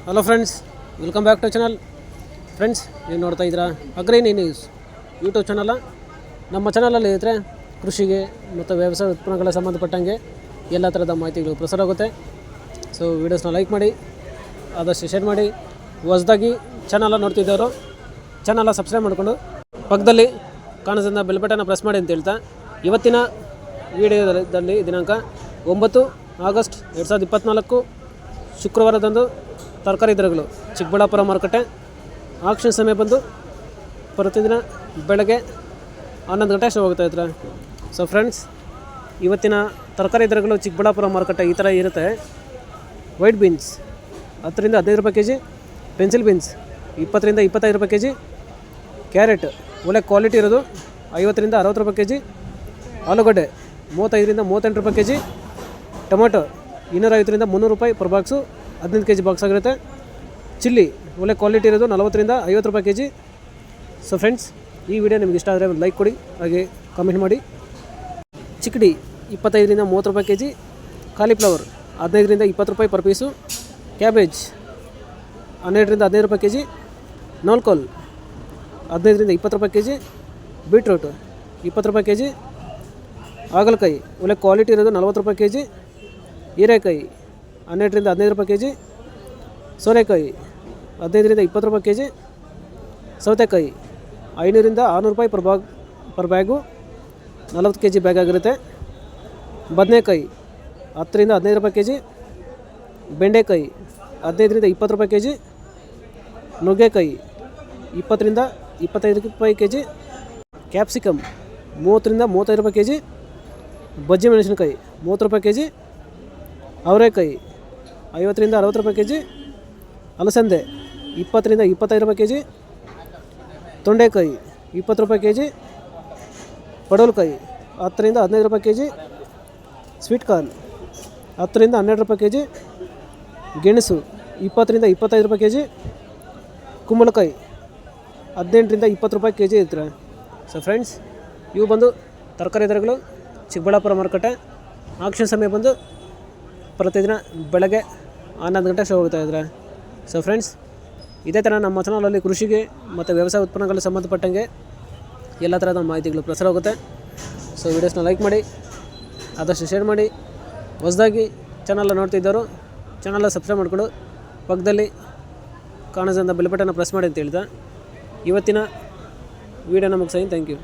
Hello friends, welcome back to channel. Friends, ನೀವು ನೋಡ್ತಾ ಇದ್ದೀರಾ ಅಗ್ರಿನಿ ನ್ಯೂಸ್ ಯೂಟ್ಯೂಬ್ ಚಾನಲ. ನಮ್ಮ ಚಾನಲಲ್ಲಿ ಇದ್ದರೆ ಕೃಷಿಗೆ ಮತ್ತು ವ್ಯವಸಾಯ ಉತ್ಪನ್ನಗಳ ಸಂಬಂಧಪಟ್ಟಂಗೆ ಎಲ್ಲ ಥರದ ಮಾಹಿತಿಗಳು ಪ್ರಸಾರ ಆಗುತ್ತೆ. ಸೊ ವೀಡಿಯೋಸ್ನ ಲೈಕ್ ಮಾಡಿ, ಆದಷ್ಟು ಶೇರ್ ಮಾಡಿ. ಹೊಸದಾಗಿ ಚಾನಲ ನೋಡ್ತಿದ್ದವರು ಚಾನಲ ಸಬ್ಸ್ಕ್ರೈಬ್ ಮಾಡಿಕೊಂಡು ಪಕ್ಕದಲ್ಲಿ ಕಾಣಿಸೋದನ್ನ ಬೆಲ್ ಬಟನ್ನ ಪ್ರೆಸ್ ಮಾಡಿ ಅಂತ ಹೇಳ್ತಾ, ಇವತ್ತಿನ ವಿಡಿಯೋದಲ್ಲಿ ದಿನಾಂಕ 9 ಆಗಸ್ಟ್ 2024 ಶುಕ್ರವಾರದಂದು ತರಕಾರಿ ದರಗಳು ಚಿಕ್ಕಬಳ್ಳಾಪುರ ಮಾರುಕಟ್ಟೆ ಆಕ್ಷನ್ ಸಮಯ ಬಂದು ಪ್ರತಿದಿನ ಬೆಳಗ್ಗೆ 11 ಗಂಟೆ ಶೋ ಹೋಗ್ತಾ ಇದ್ದಾರೆ. ಸೊ ಫ್ರೆಂಡ್ಸ್, ಇವತ್ತಿನ ತರಕಾರಿ ದರಗಳು ಚಿಕ್ಕಬಳ್ಳಾಪುರ ಮಾರುಕಟ್ಟೆ ಈ ಥರ ಇರುತ್ತೆ. ವೈಟ್ ಬೀನ್ಸ್ 10 ರಿಂದ 15 ರೂಪಾಯಿ ಕೆಜಿ, ಪೆನ್ಸಿಲ್ ಬೀನ್ಸ್ 20 ರಿಂದ 25 ರೂಪಾಯಿ ಕೆಜಿ, ಕ್ಯಾರೆಟ್ ಒಳ್ಳೆ ಕ್ವಾಲಿಟಿ ಇರೋದು 50 ರಿಂದ 60 ರೂಪಾಯಿ ಕೆಜಿ, ಆಲೂಗಡ್ಡೆ 35 ರಿಂದ 38 ರೂಪಾಯಿ ಕೆಜಿ, ಟೊಮೊಟೊ 250 ರಿಂದ 300 ರೂಪಾಯಿ ಪರ್ ಬಾಕ್ಸು, 15 ಕೆಜಿ ಬಾಕ್ಸ್ ಆಗಿರುತ್ತೆ. ಚಿಲ್ಲಿ ಒಳ್ಳೆ ಕ್ವಾಲಿಟಿ ಇರೋದು 40 ರಿಂದ 50 ರೂಪಾಯಿ ಕೆಜಿ. ಸೊ ಫ್ರೆಂಡ್ಸ್, ಈ ವಿಡಿಯೋ ನಿಮ್ಗೆ ಇಷ್ಟ ಆದರೆ ಒಂದು ಲೈಕ್ ಕೊಡಿ, ಹಾಗೆ ಕಾಮೆಂಟ್ ಮಾಡಿ. ಚಿಕ್ಕಡಿ 25 ರಿಂದ 30 ರೂಪಾಯಿ ಕೆಜಿ, ಕಾಲಿಫ್ಲವರ್ 15 ರಿಂದ 20 ರೂಪಾಯಿ ಪರ್ ಪೀಸು, ಕ್ಯಾಬೇಜ್ 12 ರಿಂದ 15 ರೂಪಾಯಿ ಕೆಜಿ, ನೋಲ್ಕೋಲ್ 15 ರಿಂದ 20 ರೂಪಾಯಿ ಕೆಜಿ, ಬೀಟ್ರೂಟ್ 20 ರೂಪಾಯಿ ಕೆಜಿ, ಹಾಗಲಕಾಯಿ ಒಳ್ಳೆ ಕ್ವಾಲಿಟಿ ಇರೋದು 40 ರೂಪಾಯಿ ಕೆಜಿ, ಹೀರೆಕಾಯಿ 12 ರಿಂದ 15 ರೂಪಾಯಿ ಕೆಜಿ, ಸೋರೆಕಾಯಿ 15 ರಿಂದ 20 ರೂಪಾಯಿ ಕೆಜಿ, ಸೌತೆಕಾಯಿ 500 ರಿಂದ 600 ರೂಪಾಯಿ ಪರ್ ಬ್ಯಾಗು, 40 ಕೆಜಿ ಬ್ಯಾಗ್ ಆಗಿರುತ್ತೆ. ಬದನೆಕಾಯಿ 10 ರಿಂದ 15 ರೂಪಾಯಿ ಕೆಜಿ, ಬೆಂಡೆಕಾಯಿ 15 ರಿಂದ 20 ರೂಪಾಯಿ ಕೆಜಿ, ನುಗ್ಗೆಕಾಯಿ 20 ರಿಂದ 25 ರೂಪಾಯಿ ಕೆಜಿ, ಕ್ಯಾಪ್ಸಿಕಮ್ 30 ರಿಂದ 35 ರೂಪಾಯಿ ಕೆಜಿ, ಬಜ್ಜಿ ಮೆಣಸಿನಕಾಯಿ 30 ರೂಪಾಯಿ ಕೆಜಿ, ಅವರೆಕಾಯಿ 50 ರಿಂದ 60 ರೂಪಾಯಿ ಕೆಜಿ, ಅಲಸಂದೆ 20 ರಿಂದ 25 ರೂಪಾಯಿ ಕೆಜಿ, ತೊಂಡೆಕಾಯಿ 20 ರೂಪಾಯಿ ಕೆಜಿ, ಪಡವಲಕಾಯಿ 10 ರಿಂದ 15 ರೂಪಾಯಿ ಕೆಜಿ, ಸ್ವೀಟ್ ಕಾರ್ನ್ 10 ರಿಂದ 12 ರೂಪಾಯಿ ಕೆಜಿ, ಗೆಣಸು 20 ರಿಂದ 25 ರೂಪಾಯಿ ಕೆಜಿ, ಕುಂಬಳಕಾಯಿ 18 ರಿಂದ 20 ರೂಪಾಯಿ ಕೆಜಿ ಇರ್ತಾರೆ. ಸೊ ಫ್ರೆಂಡ್ಸ್, ಇವು ಬಂದು ತರಕಾರಿ ದರಗಳು ಚಿಕ್ಕಬಳ್ಳಾಪುರ ಮಾರುಕಟ್ಟೆ ಆಕ್ಷನ್ ಸಮಯ ಬಂದು ಪ್ರತಿದಿನ ಬೆಳಗ್ಗೆ 11 ಗಂಟೆ ಶೋ ಹೋಗ್ತಾ ಇದ್ದಾರೆ. ಸೊ ಫ್ರೆಂಡ್ಸ್, ಇದೇ ಥರ ನಮ್ಮ ಚಾನಲಲ್ಲಿ ಕೃಷಿಗೆ ಮತ್ತು ವ್ಯವಸಾಯ ಉತ್ಪನ್ನಗಳಿಗೆ ಸಂಬಂಧಪಟ್ಟಂಗೆ ಎಲ್ಲ ಥರದ ಮಾಹಿತಿಗಳು ಪ್ರಸಾರ ಆಗುತ್ತೆ. ಸೊ ವೀಡಿಯೋಸ್ನ ಲೈಕ್ ಮಾಡಿ, ಆದಷ್ಟು ಶೇರ್ ಮಾಡಿ. ಹೊಸದಾಗಿ ಚಾನಲ್ ನೋಡ್ತಿದ್ದವರು ಚಾನಲ್ ಸಬ್ಸ್ಕ್ರೈಬ್ ಮಾಡಿಕೊಂಡು ಪಕ್ಕದಲ್ಲಿ ಕಾಣಿಸೋದನ್ನ ಬೆಲ್ ಬಟನ್ನ ಪ್ರೆಸ್ ಮಾಡಿ ಅಂತ ಹೇಳ್ತಾ, ಇವತ್ತಿನ ವೀಡಿಯೋನ ಮುಗಿಸ್ತೀನಿ. Thank you.